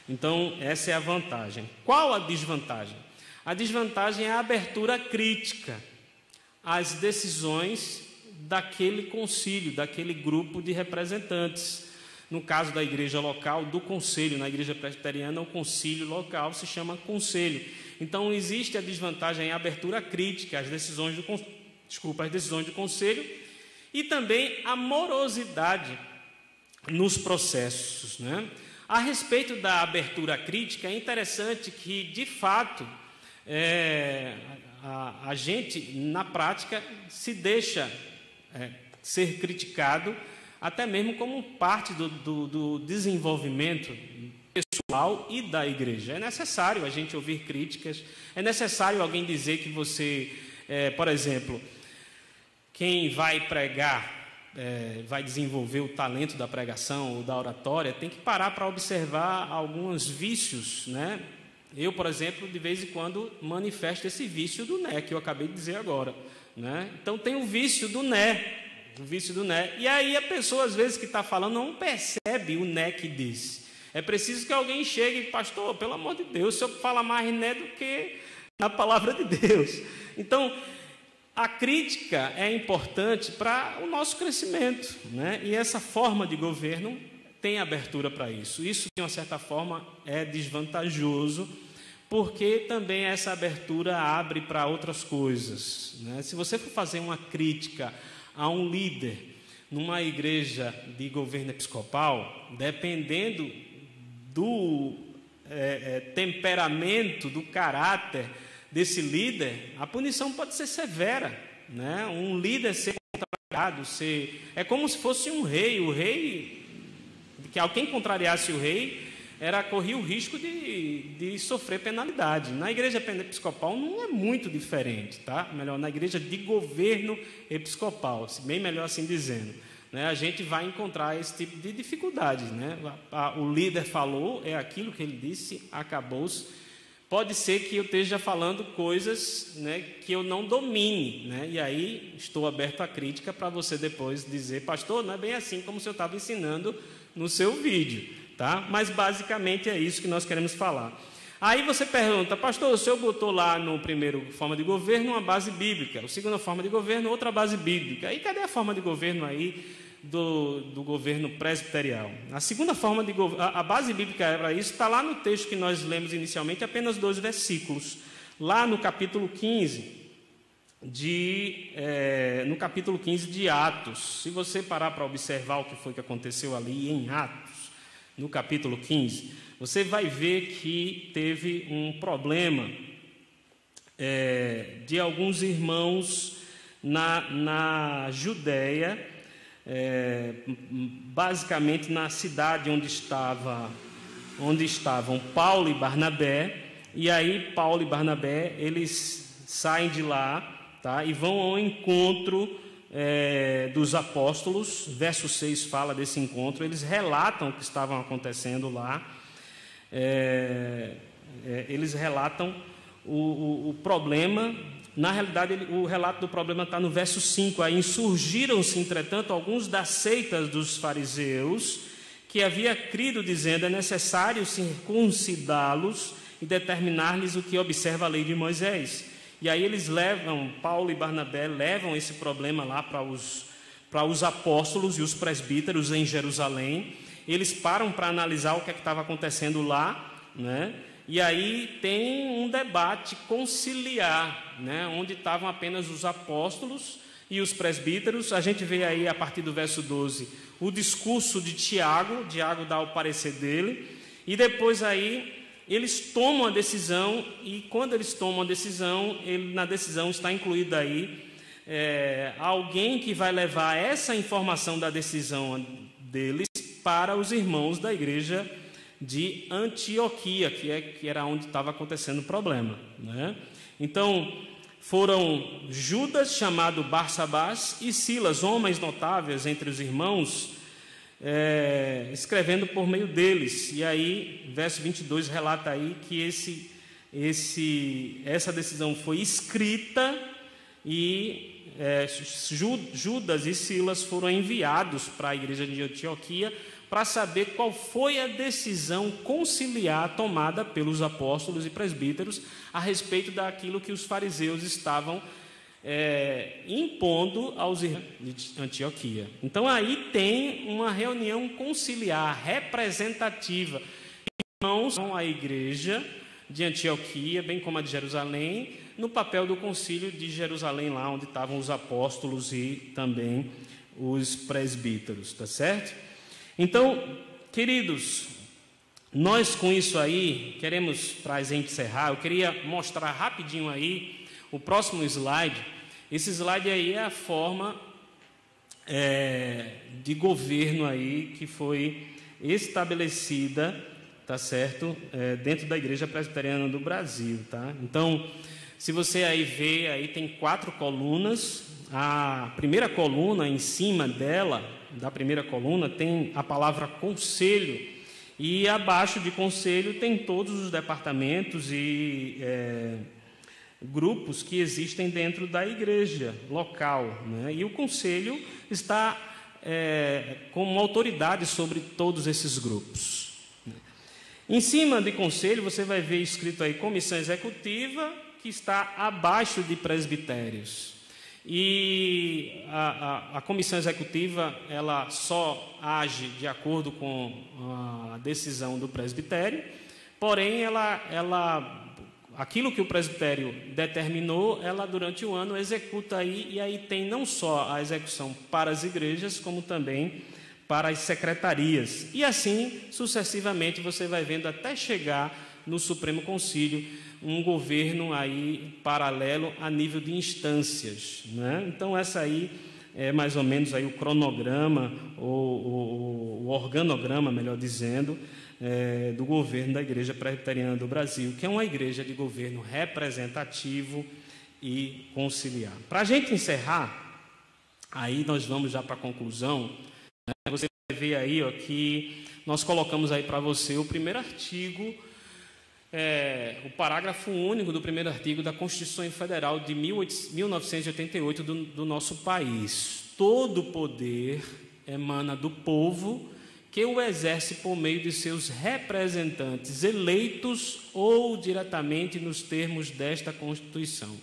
Então, essa é a vantagem. Qual a desvantagem? A desvantagem é a abertura crítica às decisões daquele concílio, daquele grupo de representantes. No caso da igreja local, do conselho, na igreja presbiteriana, o concílio local se chama conselho. Então, existe a desvantagem, a abertura crítica às decisões do conselho, e também a morosidade nos processos, né? A respeito da abertura crítica, é interessante que, de fato, a gente, na prática, se deixa ser criticado, até mesmo como parte do desenvolvimento pessoal e da igreja. É necessário a gente ouvir críticas, é necessário alguém dizer que você, por exemplo, quem vai pregar, vai desenvolver o talento da pregação ou da oratória, tem que parar para observar alguns vícios, né? Eu, por exemplo, de vez em quando manifesto esse vício do né, que eu acabei de dizer agora, né? Então tem o vício do né, e aí a pessoa, às vezes, que está falando, não percebe o né que diz. É preciso que alguém chegue, pastor, pelo amor de Deus, o senhor fala mais né do que na palavra de Deus. Então, a crítica é importante para o nosso crescimento, né? E essa forma de governo tem abertura para isso. Isso, de uma certa forma, é desvantajoso, porque também essa abertura abre para outras coisas, né? Se você for fazer uma crítica a um líder numa igreja de governo episcopal, dependendo do temperamento, do caráter desse líder, a punição pode ser severa, né? Um líder ser contrariado, é como se fosse um rei. O rei, que alguém contrariasse o rei, corria o risco de sofrer penalidade. Na igreja episcopal não é muito diferente, tá? Melhor, na igreja de governo episcopal, bem melhor assim dizendo, né? A gente vai encontrar esse tipo de dificuldade, né? O líder falou, é aquilo que ele disse, acabou-se. Pode ser que eu esteja falando coisas, né, que eu não domine, né? E aí estou aberto à crítica para você depois dizer, pastor, não é bem assim como o senhor estava ensinando no seu vídeo, tá? Mas basicamente é isso que nós queremos falar. Aí você pergunta, pastor, o senhor botou lá no primeiro forma de governo uma base bíblica, a segunda forma de governo outra base bíblica. E cadê a forma de governo aí do governo presbiterial? A segunda forma de governo, a base bíblica para isso está lá no texto que nós lemos inicialmente, apenas 2 versículos, lá no capítulo 15 de Atos. Se você parar para observar o que foi que aconteceu ali em Atos, no capítulo 15, você vai ver que teve um problema de alguns irmãos na Judéia, basicamente na cidade onde estavam Paulo e Barnabé. E aí Paulo e Barnabé, eles saem de lá, tá, e vão ao encontro dos apóstolos. Verso 6 fala desse encontro. Eles relatam o que estava acontecendo lá, eles relatam o problema. Na realidade, o relato do problema está no verso 5. Aí insurgiram-se, entretanto, alguns das seitas dos fariseus, que havia crido, dizendo, é necessário circuncidá-los e determinar-lhes o que observa a lei de Moisés. E aí eles Paulo e Barnabé levam esse problema lá para os apóstolos e os presbíteros em Jerusalém. Eles param para analisar o que estava acontecendo lá, né? E aí tem um debate conciliar, né? Onde estavam apenas os apóstolos e os presbíteros. A gente vê aí, a partir do verso 12, o discurso de Tiago. Tiago dá o parecer dele. E depois aí eles tomam a decisão, e quando eles tomam a decisão, na decisão está incluído aí alguém que vai levar essa informação da decisão deles para os irmãos da igreja de Antioquia, que era onde estava acontecendo o problema, né? Então, foram Judas, chamado Barsabás, e Silas, homens notáveis entre os irmãos, escrevendo por meio deles. E aí, verso 22 relata aí que essa decisão foi escrita, e Judas e Silas foram enviados para a igreja de Antioquia para saber qual foi a decisão conciliar tomada pelos apóstolos e presbíteros a respeito daquilo que os fariseus estavam impondo aos irmãos de Antioquia. Então aí tem uma reunião conciliar, representativa. Irmãos à igreja de Antioquia, bem como a de Jerusalém, no papel do concílio de Jerusalém, lá onde estavam os apóstolos e também os presbíteros, tá certo? Então, queridos, nós com isso aí, queremos, para a gente encerrar, eu queria mostrar rapidinho aí o próximo slide. Esse slide aí é a forma de governo aí que foi estabelecida, tá certo, dentro da Igreja Presbiteriana do Brasil, tá? Então, se você aí vê, aí tem 4 colunas. A primeira coluna, em cima dela, da primeira coluna, tem a palavra conselho, e abaixo de conselho tem todos os departamentos e grupos que existem dentro da igreja local, né? E o conselho está como autoridade sobre todos esses grupos. Em cima de conselho, você vai ver escrito aí comissão executiva, que está abaixo de presbitérios. E a comissão executiva, ela só age de acordo com a decisão do presbitério, porém, aquilo que o presbitério determinou, ela durante o ano executa aí, e aí tem não só a execução para as igrejas, como também para as secretarias. E assim, sucessivamente, você vai vendo até chegar no Supremo Concílio, um governo aí paralelo a nível de instâncias, né? Então, essa aí é mais ou menos aí o cronograma, ou o organograma, melhor dizendo, do governo da Igreja Presbiteriana do Brasil, que é uma igreja de governo representativo e conciliar. Para a gente encerrar, aí nós vamos já para a conclusão, né? Você vai ver aí, ó, que nós colocamos aí para você o primeiro artigo, o parágrafo único do primeiro artigo da Constituição Federal de 1988 do nosso país. Todo poder emana do povo, que o exerce por meio de seus representantes eleitos ou diretamente nos termos desta Constituição.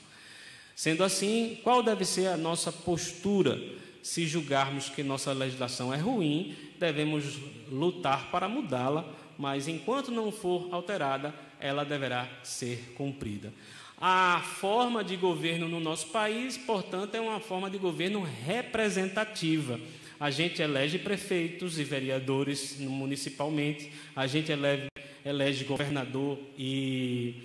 Sendo assim, qual deve ser a nossa postura? Se julgarmos que nossa legislação é ruim, devemos lutar para mudá-la, mas enquanto não for alterada, ela deverá ser cumprida. A forma de governo no nosso país, portanto, é uma forma de governo representativa. A gente elege prefeitos e vereadores municipalmente, a gente elege governador e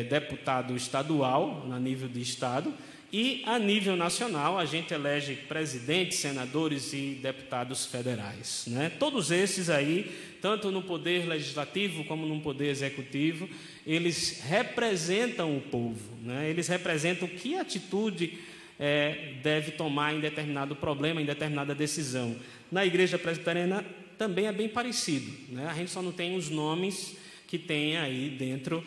deputado estadual, a nível de estado, e a nível nacional a gente elege presidentes, senadores e deputados federais, né? Todos esses aí, tanto no poder legislativo como no poder executivo, eles representam o povo, né? Eles representam que atitude deve tomar em determinado problema, em determinada decisão. Na Igreja Presbiteriana também é bem parecido, né? A gente só não tem os nomes que tem aí dentro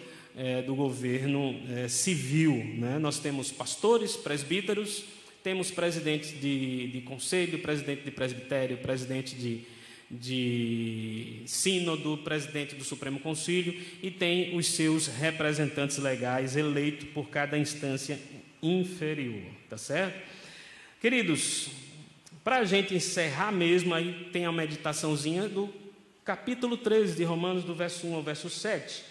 do governo civil, né? Nós temos pastores, presbíteros, temos presidente de conselho, presidente de presbitério, presidente de sínodo, presidente do Supremo Concílio, e tem os seus representantes legais eleitos por cada instância inferior, tá certo? Queridos, para a gente encerrar mesmo, aí tem a meditaçãozinha do capítulo 13 de Romanos, do verso 1 ao verso 7.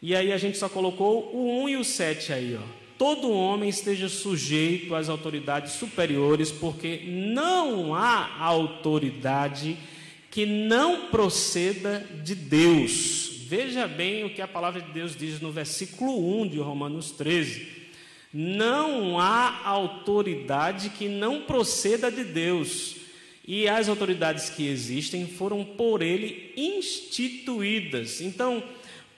E aí a gente só colocou o 1 e o 7 aí, ó. Todo homem esteja sujeito às autoridades superiores, porque não há autoridade que não proceda de Deus. Veja bem o que a palavra de Deus diz no versículo 1 de Romanos 13. Não há autoridade que não proceda de Deus. E as autoridades que existem foram por ele instituídas. Então,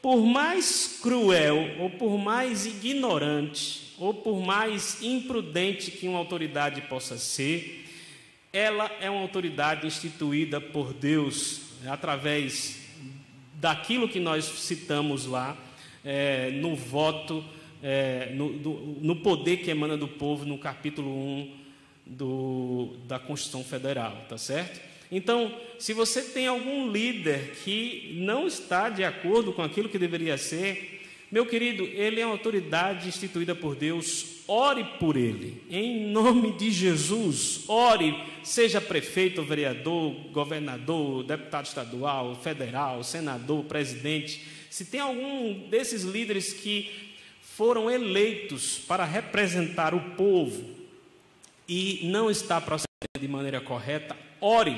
por mais cruel, ou por mais ignorante, ou por mais imprudente que uma autoridade possa ser, ela é uma autoridade instituída por Deus, através daquilo que nós citamos lá, no voto, no poder que emana do povo, no capítulo 1 da Constituição Federal, tá certo? Então, se você tem algum líder que não está de acordo com aquilo que deveria ser, meu querido, ele é uma autoridade instituída por Deus, ore por ele, em nome de Jesus, ore, seja prefeito, vereador, governador, deputado estadual, federal, senador, presidente. Se tem algum desses líderes que foram eleitos para representar o povo e não está procedendo de maneira correta, ore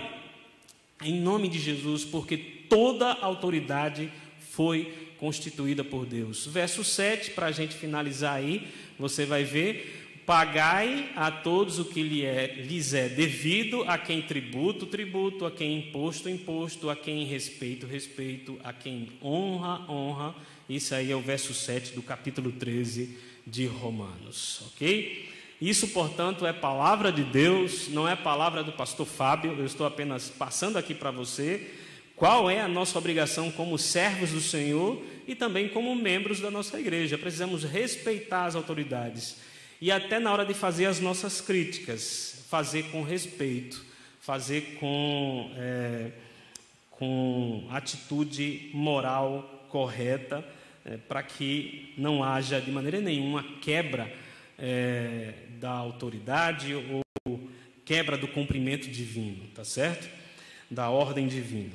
em nome de Jesus, porque toda autoridade foi constituída por Deus. Verso 7, para a gente finalizar aí, você vai ver: pagai a todos o que lhes é devido, a quem tributo, tributo, a quem imposto, imposto, a quem respeito, respeito, a quem honra, honra. Isso aí é o verso 7 do capítulo 13 de Romanos, ok? Isso, portanto, é palavra de Deus, não é palavra do pastor Fábio. Eu estou apenas passando aqui para você qual é a nossa obrigação como servos do Senhor e também como membros da nossa igreja. Precisamos respeitar as autoridades e até na hora de fazer as nossas críticas, fazer com respeito, fazer com atitude moral correta, para que não haja de maneira nenhuma quebra da autoridade ou quebra do cumprimento divino, tá certo? Da ordem divina.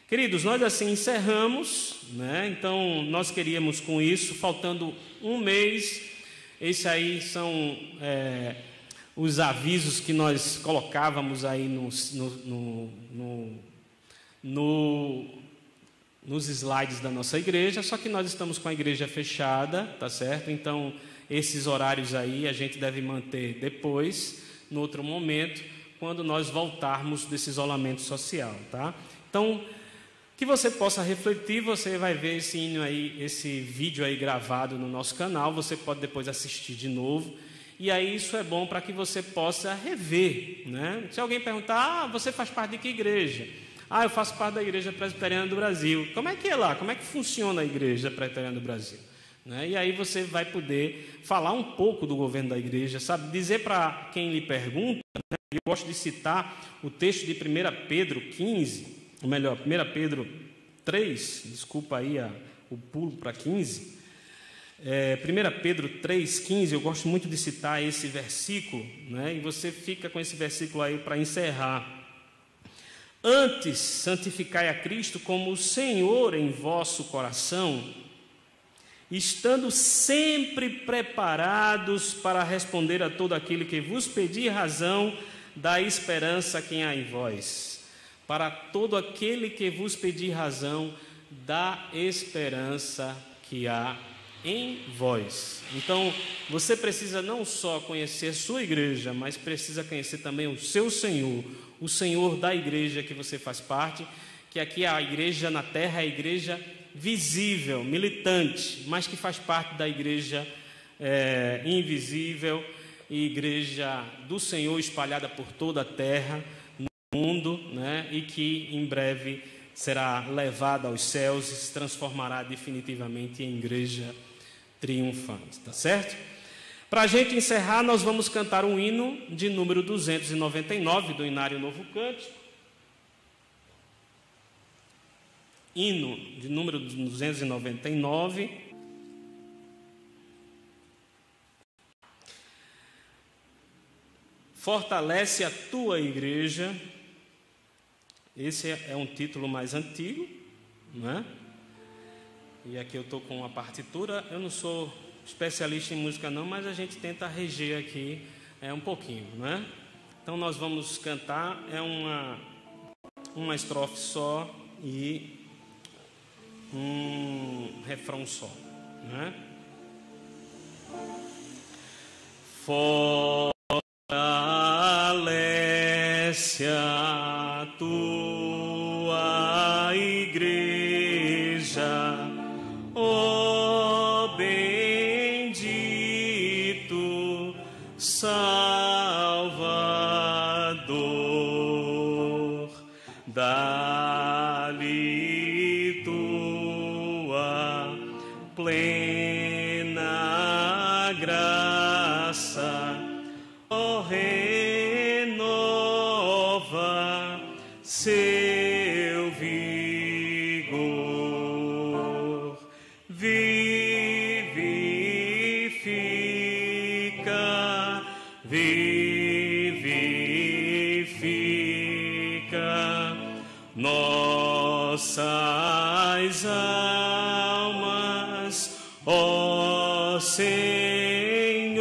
Queridos, nós assim encerramos, né? Então nós queríamos com isso, faltando um mês, esses aí são os avisos que nós colocávamos aí nos slides da nossa igreja, só que nós estamos com a igreja fechada, tá certo? Então, esses horários aí a gente deve manter depois, no outro momento, quando nós voltarmos desse isolamento social, tá? Então, que você possa refletir, você vai ver esse vídeo aí gravado no nosso canal, você pode depois assistir de novo, e aí isso é bom para que você possa rever, né? Se alguém perguntar: você faz parte de que igreja? Eu faço parte da Igreja Presbiteriana do Brasil. Como é que é lá? Como é que funciona a Igreja Presbiteriana do Brasil? Né? E aí você vai poder falar um pouco do governo da igreja, sabe? Dizer para quem lhe pergunta, né? Eu gosto de citar o texto de 1 Pedro 15, ou melhor, 1 Pedro 3, desculpa aí o pulo para 15. 1 Pedro 3,15, eu gosto muito de citar esse versículo, né? E você fica com esse versículo aí para encerrar. Antes, santificai a Cristo como o Senhor em vosso coração, estando sempre preparados para responder a todo aquele que vos pedir razão da esperança que há em vós. Para todo aquele que vos pedir razão da esperança que há em vós. Então, você precisa não só conhecer a sua igreja, mas precisa conhecer também o seu Senhor, o Senhor da igreja que você faz parte, que aqui a igreja na terra é a igreja visível, militante, mas que faz parte da igreja invisível, e igreja do Senhor espalhada por toda a terra, no mundo, né? E que em breve será levada aos céus e se transformará definitivamente em igreja triunfante, tá certo? Para a gente encerrar, nós vamos cantar um hino de número 299 do Inário Novo Cântico. Hino de número 299. Fortalece a tua igreja. Esse é um título mais antigo, não é? E aqui eu estou com uma partitura. Eu não sou especialista em música não, mas a gente tenta reger aqui um pouquinho, não é? Então nós vamos cantar, uma estrofe só e um refrão só, não é? Fortalece a tua igreja, ó bendito Salvador, dá-lhe tua plena graça, ó renova seu vigor, vivifica nossas almas, ó Senhor,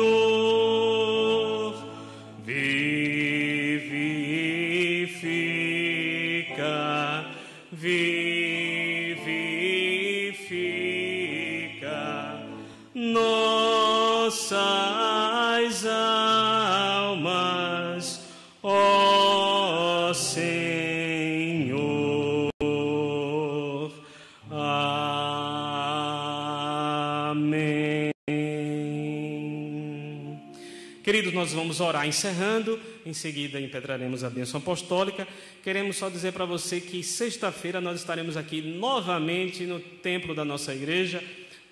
vivifica nossa ó Senhor. Amém. Queridos, nós vamos orar encerrando, em seguida impetraremos a bênção apostólica. Queremos só dizer para você que sexta-feira nós estaremos aqui novamente no templo da nossa igreja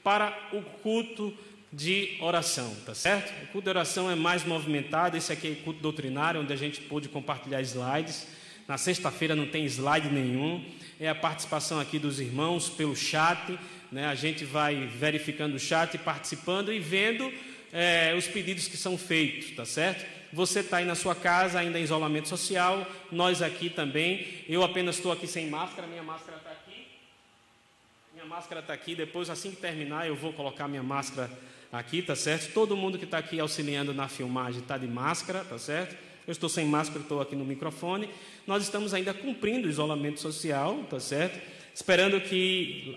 para o culto de oração, tá certo? O culto de oração é mais movimentado. Esse aqui é o culto doutrinário, onde a gente pôde compartilhar slides. Na sexta-feira não tem slide nenhum, é a participação aqui dos irmãos pelo chat, né? A gente vai verificando o chat, participando e vendo os pedidos que são feitos, tá certo? Você está aí na sua casa, ainda em isolamento social, nós aqui também. Eu apenas estou aqui sem máscara, minha máscara está aqui. Minha máscara está aqui, depois assim que terminar eu vou colocar minha máscara aqui, tá certo? Todo mundo que está aqui auxiliando na filmagem está de máscara, tá certo? Eu estou sem máscara, estou aqui no microfone. Nós estamos ainda cumprindo o isolamento social, tá certo? Esperando que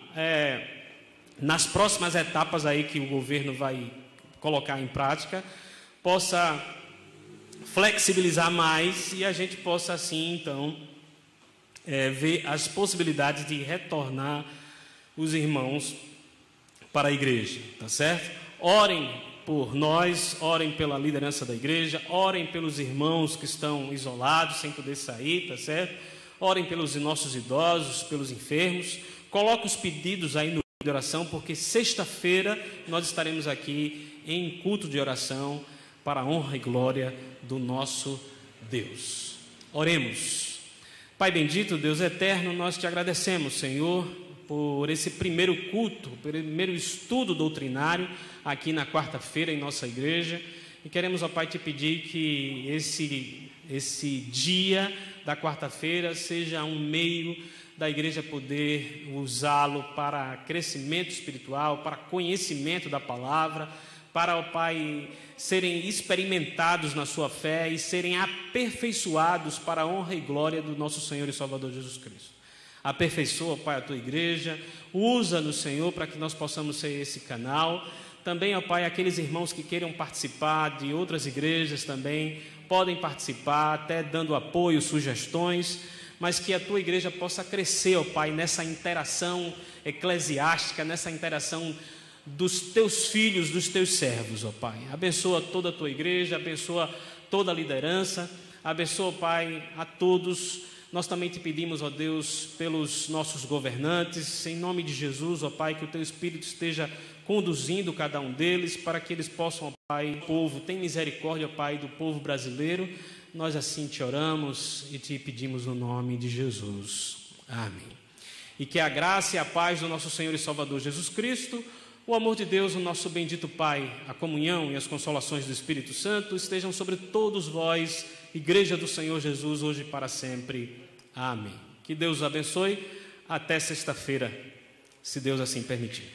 nas próximas etapas aí que o governo vai colocar em prática, possa flexibilizar mais e a gente possa assim, então, ver as possibilidades de retornar os irmãos para a igreja, tá certo? Orem por nós, orem pela liderança da igreja, orem pelos irmãos que estão isolados, sem poder sair, tá certo? Orem pelos nossos idosos, pelos enfermos. Coloque os pedidos aí no de oração, porque sexta-feira nós estaremos aqui em culto de oração para a honra e glória do nosso Deus. Oremos. Pai bendito, Deus eterno, nós te agradecemos, Senhor, por esse primeiro culto, por esse primeiro estudo doutrinário aqui na quarta-feira em nossa igreja. E queremos, ó Pai, te pedir que esse dia da quarta-feira seja um meio da igreja poder usá-lo para crescimento espiritual, para conhecimento da palavra, para, ó Pai, serem experimentados na sua fé e serem aperfeiçoados para a honra e glória do nosso Senhor e Salvador Jesus Cristo. Aperfeiçoa, Pai, a tua igreja, usa-nos, Senhor, para que nós possamos ser esse canal. Também, ó Pai, aqueles irmãos que queiram participar de outras igrejas também podem participar, até dando apoio, sugestões, mas que a tua igreja possa crescer, ó Pai, nessa interação eclesiástica, nessa interação dos teus filhos, dos teus servos, ó Pai. Abençoa toda a tua igreja, abençoa toda a liderança, abençoa, Pai, a todos. Nós também te pedimos, ó Deus, pelos nossos governantes, em nome de Jesus, ó Pai, que o teu Espírito esteja conduzindo cada um deles, para que eles possam, ó Pai, o povo, tem misericórdia, ó Pai, do povo brasileiro. Nós assim te oramos e te pedimos no nome de Jesus. Amém. E que a graça e a paz do nosso Senhor e Salvador Jesus Cristo, o amor de Deus, o nosso bendito Pai, a comunhão e as consolações do Espírito Santo estejam sobre todos vós, Igreja do Senhor Jesus, hoje e para sempre. Amém. Que Deus os abençoe. Até sexta-feira, se Deus assim permitir.